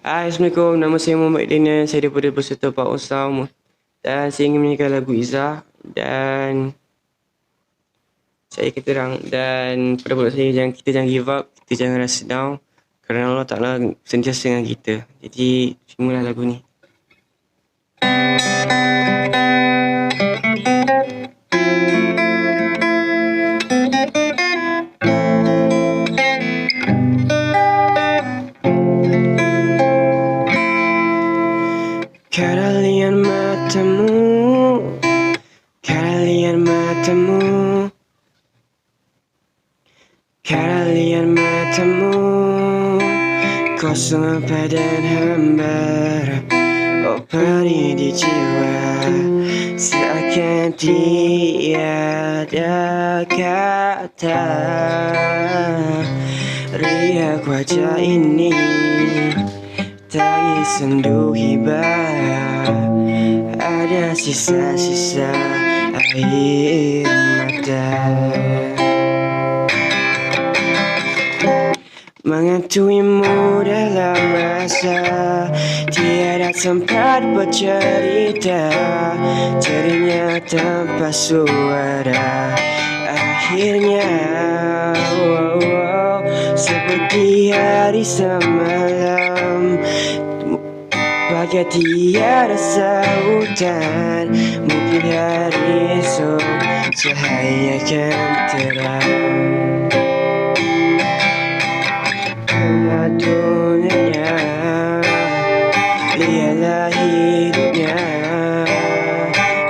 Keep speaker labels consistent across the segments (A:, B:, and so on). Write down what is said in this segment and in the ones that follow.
A: Hai, Assalamualaikum. Nama saya Muhammad Daniel. Saya daripada Peserta Pak Usam. Dan saya ingin menyanyikan lagu Izzah. Dan saya Terang. Dan pada buat saya, kita jangan give up. Kita jangan rasa down. Kerana Allah Ta'ala sentiasa dengan kita. Jadi, terimalah lagu ni. Keralian matamu, keralian matamu, keralian matamu, kosong apa dan hambar. Oh perih di jiwa, seakan tiada kata. Riak wajah ini, tangis sendu hibah, ada sisa-sisa air mata. Mengantuimu dalam rasa, tiada tempat bercerita, jadinya tanpa suara. Akhirnya seperti hari semalam, bagai tiada sautan. Mungkin hari esok cahaya akan terang. Lihatlah dunianya, lihatlah hidupnya,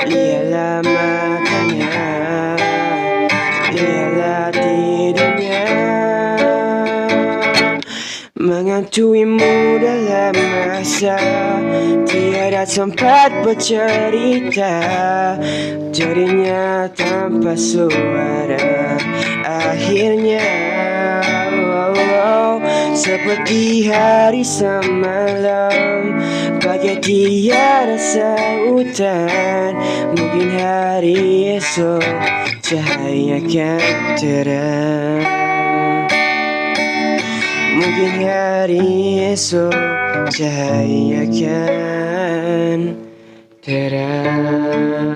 A: lihatlah makannya, lihatlah tidurnya. Mengantuimu dalam masa, tiada tempat bercerita, jadinya tanpa suara. Akhirnya seperti hari semalam, bagai tiada sautan. Mungkin hari esok cahaya akan terang. Mungkin hari esok cahaya akan terang.